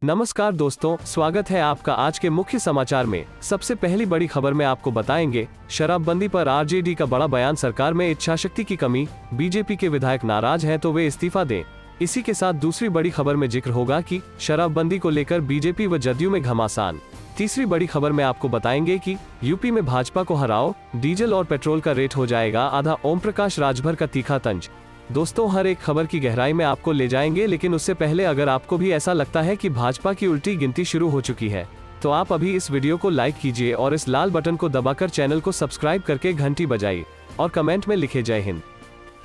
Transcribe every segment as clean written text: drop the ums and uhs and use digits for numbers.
नमस्कार दोस्तों, स्वागत है आपका आज के मुख्य समाचार में। सबसे पहली बड़ी खबर में आपको बताएंगे, शराबबंदी पर आरजेडी का बड़ा बयान, सरकार में इच्छाशक्ति की कमी, बीजेपी के विधायक नाराज हैं तो वे इस्तीफा दें। इसी के साथ दूसरी बड़ी खबर में जिक्र होगा कि शराबबंदी को लेकर बीजेपी व जदयू में घमासान। तीसरी बड़ी खबर में आपको बताएंगे कि यूपी में भाजपा को हराओ, डीजल और पेट्रोल का रेट हो जाएगा आधा, ओम प्रकाश राजभर का तीखा तंज। दोस्तों, हर एक खबर की गहराई में आपको ले जाएंगे, लेकिन उससे पहले अगर आपको भी ऐसा लगता है कि भाजपा की उल्टी गिनती शुरू हो चुकी है तो आप अभी इस वीडियो को लाइक कीजिए और इस लाल बटन को दबाकर चैनल को सब्सक्राइब करके घंटी बजाइए और कमेंट में लिखे जय हिंद।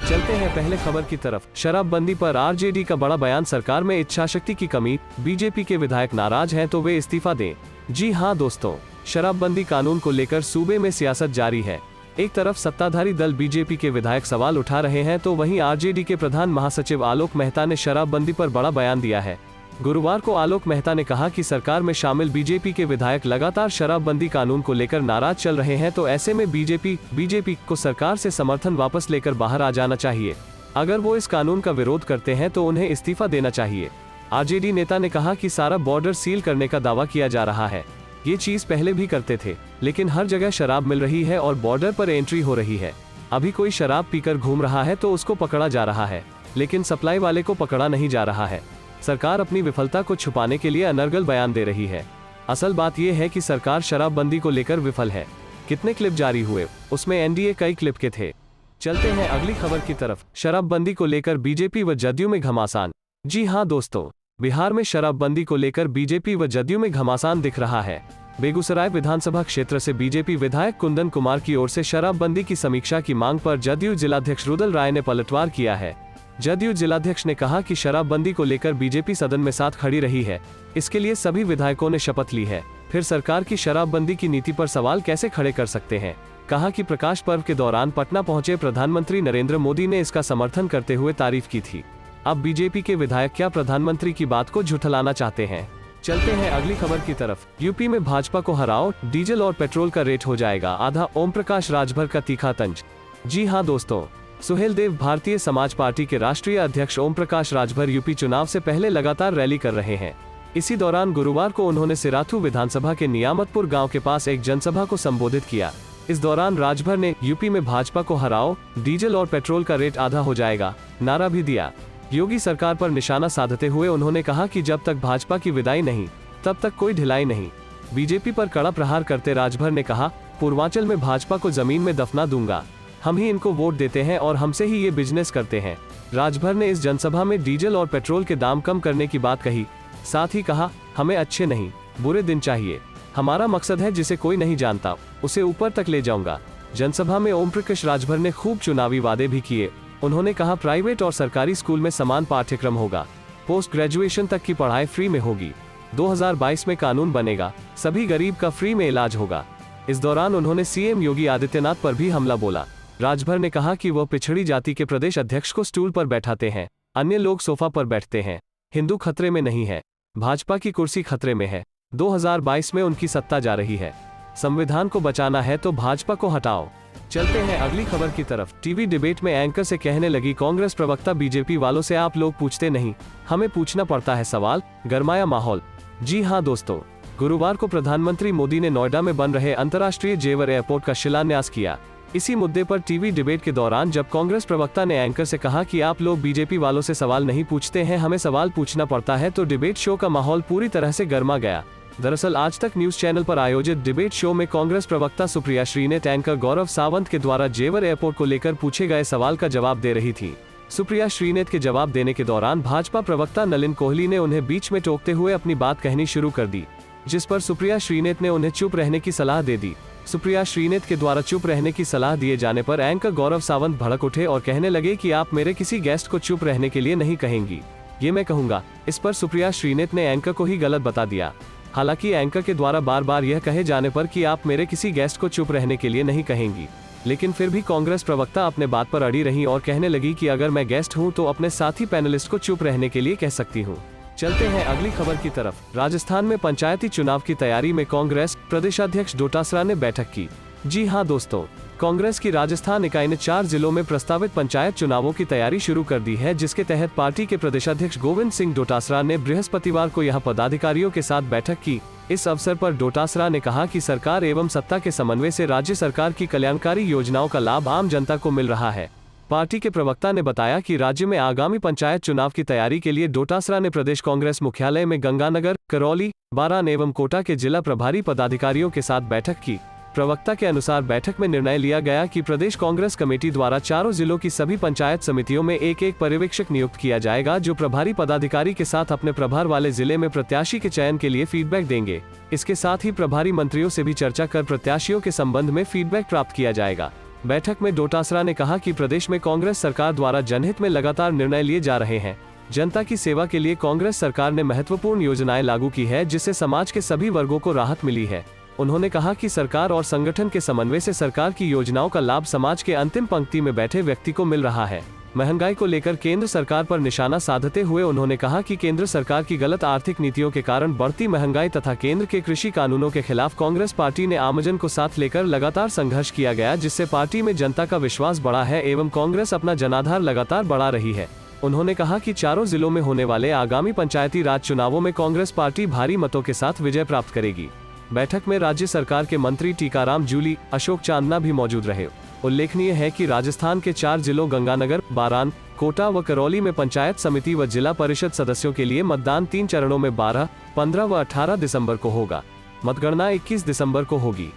चलते हैं पहले खबर की तरफ। शराबबंदी पर आरजेडी का बड़ा बयान, सरकार में इच्छाशक्ति की कमी, बीजेपी के विधायक नाराज हैं तो वे इस्तीफा दें। जी हां दोस्तों, शराबबंदी कानून को लेकर सूबे में सियासत जारी है। एक तरफ सत्ताधारी दल बीजेपी के विधायक सवाल उठा रहे हैं तो वहीं आरजेडी के प्रधान महासचिव आलोक मेहता ने शराबबंदी पर बड़ा बयान दिया है। गुरुवार को आलोक मेहता ने कहा कि सरकार में शामिल बीजेपी के विधायक लगातार शराबबंदी कानून को लेकर नाराज चल रहे हैं, तो ऐसे में बीजेपी को सरकार से समर्थन वापस लेकर बाहर आ जाना चाहिए। अगर वो इस कानून का विरोध करते हैं तो उन्हें इस्तीफा देना चाहिए। आरजेडी नेता ने कहा कि सारा बॉर्डर सील करने का दावा किया जा रहा है। ये चीज पहले भी करते थे, लेकिन हर जगह शराब मिल रही है और बॉर्डर पर एंट्री हो रही है। अभी कोई शराब पीकर घूम रहा है तो उसको पकड़ा जा रहा है, लेकिन सप्लाई वाले को पकड़ा नहीं जा रहा है। सरकार अपनी विफलता को छुपाने के लिए अनर्गल बयान दे रही है। असल बात यह है कि सरकार शराबबंदी को लेकर विफल है। कितने क्लिप जारी हुए, उसमें एनडीए कई क्लिप के थे। चलते हैं अगली खबर की तरफ। शराबबंदी को लेकर बीजेपी व जदयू में घमासान। जी हां दोस्तों, बिहार में शराबबंदी को लेकर बीजेपी व जदयू में घमासान दिख रहा है। बेगूसराय विधानसभा क्षेत्र से बीजेपी विधायक कुंदन कुमार की ओर से शराबबंदी की समीक्षा की मांग पर जदयू जिलाध्यक्ष रुदल राय ने पलटवार किया है। जदयू जिलाध्यक्ष ने कहा कि शराबबंदी को लेकर बीजेपी सदन में साथ खड़ी रही है, इसके लिए सभी विधायकों ने शपथ ली है। फिर सरकार की शराबबंदी की नीति पर सवाल कैसे खड़े कर सकते हैं। कहा कि प्रकाश पर्व के दौरान पटना पहुंचे प्रधानमंत्री नरेंद्र मोदी ने इसका समर्थन करते हुए तारीफ की थी। अब बीजेपी के विधायक क्या प्रधानमंत्री की बात को झुठलाना चाहते हैं। चलते हैं अगली खबर की तरफ। यूपी में भाजपा को हराओ, डीजल और पेट्रोल का रेट हो जाएगा आधा, ओम प्रकाश राजभर का तीखा तंज। जी हां दोस्तों, सुहेलदेव भारतीय समाज पार्टी के राष्ट्रीय अध्यक्ष ओम प्रकाश राजभर यूपी चुनाव से पहले लगातार रैली कर रहे हैं। इसी दौरान गुरुवार को उन्होंने सिराथू विधानसभा के नियामतपुर गाँव के पास एक जनसभा को संबोधित किया। इस दौरान राजभर ने यूपी में भाजपा को हराओ, डीजल और पेट्रोल का रेट आधा हो जाएगा नारा भी दिया। योगी सरकार पर निशाना साधते हुए उन्होंने कहा कि जब तक भाजपा की विदाई नहीं तब तक कोई ढिलाई नहीं। बीजेपी पर कड़ा प्रहार करते राजभर ने कहा, पूर्वांचल में भाजपा को जमीन में दफना दूंगा, हम ही इनको वोट देते हैं और हमसे ही ये बिजनेस करते हैं। राजभर ने इस जनसभा में डीजल और पेट्रोल के दाम कम करने की बात कही। साथ ही कहा, हमें अच्छे नहीं बुरे दिन चाहिए, हमारा मकसद है जिसे कोई नहीं जानता उसे ऊपर तक ले जाऊंगा। जनसभा में ओम प्रकाश राजभर ने खूब चुनावी वादे भी किए। उन्होंने कहा, प्राइवेट और सरकारी स्कूल में समान पाठ्यक्रम होगा, पोस्ट ग्रेजुएशन तक की पढ़ाई फ्री में होगी, 2022 में कानून बनेगा, सभी गरीब का फ्री में इलाज होगा। इस दौरान उन्होंने सीएम योगी आदित्यनाथ पर भी हमला बोला। राजभर ने कहा कि वह पिछड़ी जाति के प्रदेश अध्यक्ष को स्टूल पर बैठाते हैं, अन्य लोग सोफा पर बैठते हैं। हिंदू खतरे में नहीं है, भाजपा की कुर्सी खतरे में है। 2022 में उनकी सत्ता जा रही है, संविधान को बचाना है तो भाजपा को हटाओ। चलते हैं अगली खबर की तरफ। टीवी डिबेट में एंकर से कहने लगी कांग्रेस प्रवक्ता, बीजेपी वालों से आप लोग पूछते नहीं, हमें पूछना पड़ता है सवाल, गरमाया माहौल। जी हां दोस्तों, गुरुवार को प्रधानमंत्री मोदी ने नोएडा में बन रहे अंतर्राष्ट्रीय जेवर एयरपोर्ट का शिलान्यास किया। इसी मुद्दे पर टीवी डिबेट के दौरान जब कांग्रेस प्रवक्ता ने एंकर से कहा कि आप लोग बीजेपी वालों से सवाल नहीं पूछते हैं, हमें सवाल पूछना पड़ता है, तो डिबेट शो का माहौल पूरी तरह से गर्मा गया। दरअसल आज तक न्यूज चैनल पर आयोजित डिबेट शो में कांग्रेस प्रवक्ता सुप्रिया श्रीनेत एंकर गौरव सावंत के द्वारा जेवर एयरपोर्ट को लेकर पूछे गए सवाल का जवाब दे रही थी। सुप्रिया श्रीनेत के जवाब देने के दौरान भाजपा प्रवक्ता नलिन कोहली ने उन्हें बीच में टोकते हुए अपनी बात कहनी शुरू कर दी, जिस पर सुप्रिया श्रीनेत ने उन्हें चुप रहने की सलाह दे दी। सुप्रिया श्रीनेत के द्वारा चुप रहने की सलाह दिए जाने पर एंकर गौरव सावंत भड़क उठे और कहने लगे कि आप मेरे किसी गेस्ट को चुप रहने के लिए नहीं कहेंगी, ये मैं कहूंगा। इस पर सुप्रिया श्रीनेत ने एंकर को ही गलत बता दिया। हालांकि एंकर के द्वारा बार बार यह कहे जाने पर कि आप मेरे किसी गेस्ट को चुप रहने के लिए नहीं कहेंगी, लेकिन फिर भी कांग्रेस प्रवक्ता अपने बात पर अड़ी रही और कहने लगी कि अगर मैं गेस्ट हूं तो अपने साथी पैनलिस्ट को चुप रहने के लिए कह सकती हूं। चलते हैं अगली खबर की तरफ। राजस्थान में पंचायती चुनाव की तैयारी में कांग्रेस प्रदेशाध्यक्ष डोटासरा ने बैठक की। जी हां दोस्तों, कांग्रेस की राजस्थान इकाई ने 4 जिलों में प्रस्तावित पंचायत चुनावों की तैयारी शुरू कर दी है, जिसके तहत पार्टी के प्रदेशाध्यक्ष गोविंद सिंह डोटासरा ने बृहस्पतिवार को यहां पदाधिकारियों के साथ बैठक की। इस अवसर पर डोटासरा ने कहा कि सरकार एवं सत्ता के समन्वय से राज्य सरकार की कल्याणकारी योजनाओं का लाभ आम जनता को मिल रहा है। पार्टी के प्रवक्ता ने बताया कि राज्य में आगामी पंचायत चुनाव की तैयारी के लिए डोटासरा ने प्रदेश कांग्रेस मुख्यालय में गंगानगर, करौली, बारान एवं कोटा के जिला प्रभारी पदाधिकारियों के साथ बैठक की। प्रवक्ता के अनुसार बैठक में निर्णय लिया गया कि प्रदेश कांग्रेस कमेटी द्वारा चारों जिलों की सभी पंचायत समितियों में एक पर्यवेक्षक नियुक्त किया जाएगा, जो प्रभारी पदाधिकारी के साथ अपने प्रभार वाले जिले में प्रत्याशी के चयन के लिए फीडबैक देंगे। इसके साथ ही प्रभारी मंत्रियों से भी चर्चा कर प्रत्याशियों के संबंध में फीडबैक प्राप्त किया जाएगा। बैठक में डोटासरा ने कहा कि प्रदेश में कांग्रेस सरकार द्वारा जनहित में लगातार निर्णय लिए जा रहे हैं। जनता की सेवा के लिए कांग्रेस सरकार ने महत्वपूर्ण योजनाएं लागू की है, जिससे समाज के सभी वर्गों को राहत मिली है। उन्होंने कहा कि सरकार और संगठन के समन्वय से सरकार की योजनाओं का लाभ समाज के अंतिम पंक्ति में बैठे व्यक्ति को मिल रहा है। महंगाई को लेकर केंद्र सरकार पर निशाना साधते हुए उन्होंने कहा कि केंद्र सरकार की गलत आर्थिक नीतियों के कारण बढ़ती महंगाई तथा केंद्र के कृषि कानूनों के खिलाफ कांग्रेस पार्टी ने आमजन को साथ लेकर लगातार संघर्ष किया गया, जिससे पार्टी में जनता का विश्वास बढ़ा है एवं कांग्रेस अपना जनाधार लगातार बढ़ा रही है। उन्होंने कहा कि चारों जिलों में होने वाले आगामी पंचायती राज चुनावों में कांग्रेस पार्टी भारी मतों के साथ विजय प्राप्त करेगी। बैठक में राज्य सरकार के मंत्री टीकाराम जूली, अशोक चांदना भी मौजूद रहे। उल्लेखनीय है कि राजस्थान के 4 जिलों गंगानगर, बारान, कोटा व करौली में पंचायत समिति व जिला परिषद सदस्यों के लिए मतदान 3 चरणों में 12, 15 व 18 दिसंबर को होगा। मतगणना 21 दिसंबर को होगी।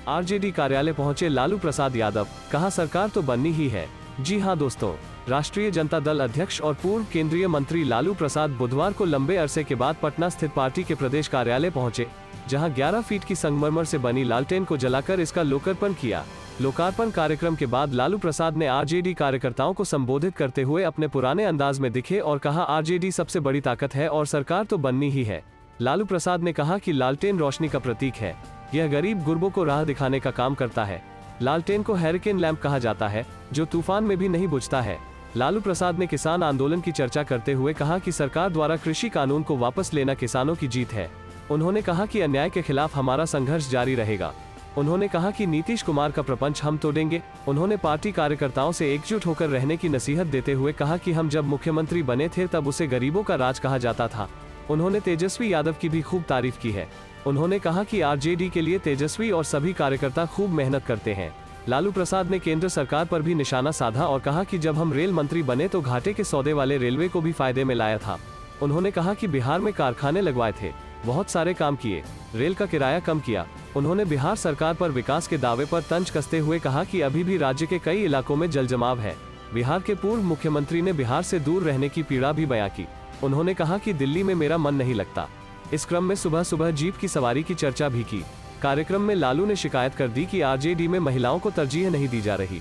आरजेडी कार्यालय पहुंचे लालू प्रसाद यादव, कहा सरकार तो बननी ही है। जी हां दोस्तों, राष्ट्रीय जनता दल अध्यक्ष और पूर्व केंद्रीय मंत्री लालू प्रसाद बुधवार को लंबे अरसे के बाद पटना स्थित पार्टी के प्रदेश कार्यालय पहुंचे, जहां 11 फीट की संगमरमर से बनी लालटेन को जलाकर इसका लोकार्पण किया। लोकार्पण कार्यक्रम के बाद लालू प्रसाद ने आरजेडी कार्यकर्ताओं को संबोधित करते हुए अपने पुराने अंदाज में दिखे और कहा, आरजेडी सबसे बड़ी ताकत है और सरकार तो बननी ही है। लालू प्रसाद ने कहा कि लालटेन रोशनी का प्रतीक है, यह गरीब गुरबों को राह दिखाने का काम करता है। लालटेन को हैरिकेन लैंप कहा जाता है, जो तूफान में भी नहीं बुझता है। लालू प्रसाद ने किसान आंदोलन की चर्चा करते हुए कहा कि सरकार द्वारा कृषि कानून को वापस लेना किसानों की जीत है। उन्होंने कहा कि अन्याय के खिलाफ हमारा संघर्ष जारी रहेगा। उन्होंने कहा कि नीतीश कुमार का प्रपंच हम तोड़ेंगे। उन्होंने पार्टी कार्यकर्ताओं से एकजुट होकर रहने की नसीहत देते हुए कहा कि हम जब मुख्यमंत्री बने थे तब उसे गरीबों का राज कहा जाता था। उन्होंने तेजस्वी यादव की भी खूब तारीफ की है। उन्होंने कहा कि आरजेडी के लिए तेजस्वी और सभी कार्यकर्ता खूब मेहनत करते हैं। लालू प्रसाद ने केंद्र सरकार पर भी निशाना साधा और कहा कि जब हम रेल मंत्री बने तो घाटे के सौदे वाले रेलवे को भी फायदे में लाया था। उन्होंने कहा कि बिहार में कारखाने लगवाए थे, बहुत सारे काम किए, रेल का किराया कम किया। उन्होंने बिहार सरकार पर विकास के दावे पर तंज कसते हुए कहा कि अभी भी राज्य के कई इलाकों में जलजमाव है। बिहार के पूर्व मुख्यमंत्री ने बिहार से दूर रहने की पीड़ा भी बयां की। उन्होंने कहा कि दिल्ली में मेरा मन नहीं लगता। इस क्रम में सुबह सुबह जीप की सवारी की चर्चा भी की। कार्यक्रम में लालू ने शिकायत कर दी कि आरजेडी में महिलाओं को तरजीह नहीं दी जा रही।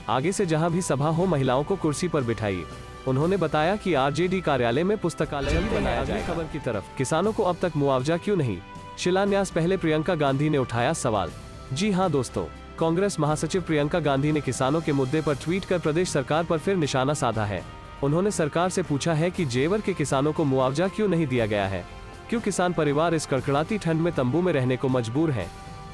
आगे से जहां भी सभा हो महिलाओं को कुर्सी पर बिठाइए। उन्होंने बताया कि आरजेडी कार्यालय में पुस्तकालय भी बनाया जाएगा। खबर की तरफ, किसानों को अब तक मुआवजा क्यों नहीं, शिलान्यास पहले प्रियंका गांधी ने उठाया सवाल। जी हां दोस्तों, कांग्रेस महासचिव प्रियंका गांधी ने किसानों के मुद्दे पर ट्वीट कर प्रदेश सरकार पर फिर निशाना साधा है। उन्होंने सरकार से पूछा है कि जेवर के किसानों को मुआवजा क्यों नहीं दिया गया है, क्यों किसान परिवार इस कड़कड़ाती ठंड में तंबू में रहने को मजबूर है।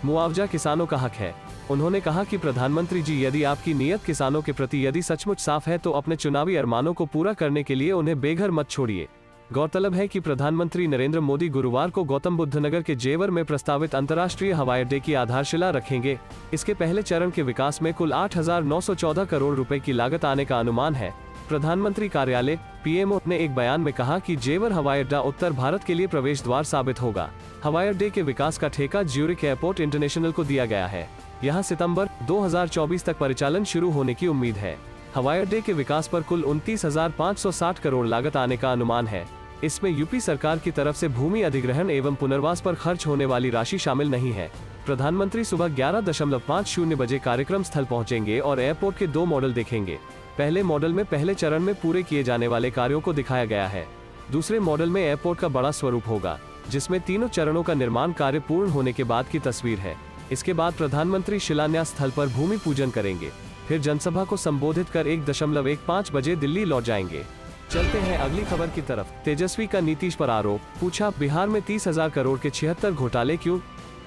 मुआवजा किसानों का हक है। उन्होंने कहा कि प्रधानमंत्री जी, यदि आपकी नीयत किसानों के प्रति यदि सचमुच साफ है तो अपने चुनावी अरमानों को पूरा करने के लिए उन्हें बेघर मत छोड़िए। गौरतलब है कि प्रधानमंत्री नरेंद्र मोदी गुरुवार को गौतम बुद्ध नगर के जेवर में प्रस्तावित अंतर्राष्ट्रीय हवाई अड्डे की आधारशिला रखेंगे। इसके पहले चरण के विकास में कुल 8,914 करोड़ रुपए की लागत आने का अनुमान है। प्रधानमंत्री कार्यालय पीएमओ ने एक बयान में कहा कि जेवर हवाई अड्डा उत्तर भारत के लिए प्रवेश द्वार साबित होगा। हवाई अड्डे के विकास का ठेका ज्यूरिख एयरपोर्ट इंटरनेशनल को दिया गया है। यहां सितंबर 2024 तक परिचालन शुरू होने की उम्मीद है। हवाई अड्डे के विकास पर कुल 29,560 करोड़ लागत आने का अनुमान है। इसमें यूपी सरकार की तरफ से भूमि अधिग्रहण एवं पुनर्वास पर खर्च होने वाली राशि शामिल नहीं है। प्रधानमंत्री सुबह 11:50 बजे कार्यक्रम स्थल पहुंचेंगे और एयरपोर्ट के 2 मॉडल देखेंगे। पहले मॉडल में पहले चरण में पूरे किए जाने वाले कार्यों को दिखाया गया है। दूसरे मॉडल में एयरपोर्ट का बड़ा स्वरूप होगा, जिसमें तीनों चरणों का निर्माण कार्य पूर्ण होने के बाद की तस्वीर है। इसके बाद प्रधानमंत्री शिलान्यास स्थल पर भूमि पूजन करेंगे, फिर जनसभा को संबोधित कर 1:15 बजे दिल्ली लौट जाएंगे। चलते हैं अगली खबर की तरफ। तेजस्वी का नीतीश पर आरोप, पूछा बिहार में 30,000 करोड़ के 76 घोटाले क्यों।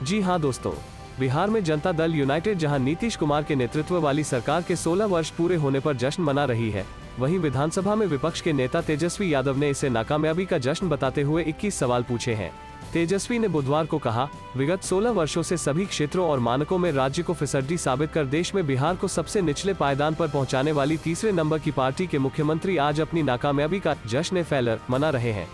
जी हां दोस्तों, बिहार में जनता दल यूनाइटेड जहां नीतीश कुमार के नेतृत्व वाली सरकार के 16 वर्ष पूरे होने पर जश्न मना रही है, वहीं विधानसभा में विपक्ष के नेता तेजस्वी यादव ने इसे नाकामयाबी का जश्न बताते हुए 21 सवाल पूछे हैं। तेजस्वी ने बुधवार को कहा, विगत 16 वर्षों से सभी क्षेत्रों और मानकों में राज्य को फिसड्डी साबित कर देश में बिहार को सबसे निचले पायदान पर पहुंचाने वाली तीसरे नंबर की पार्टी के मुख्यमंत्री आज अपनी नाकामयाबी का जश्न फेलर मना रहे हैं।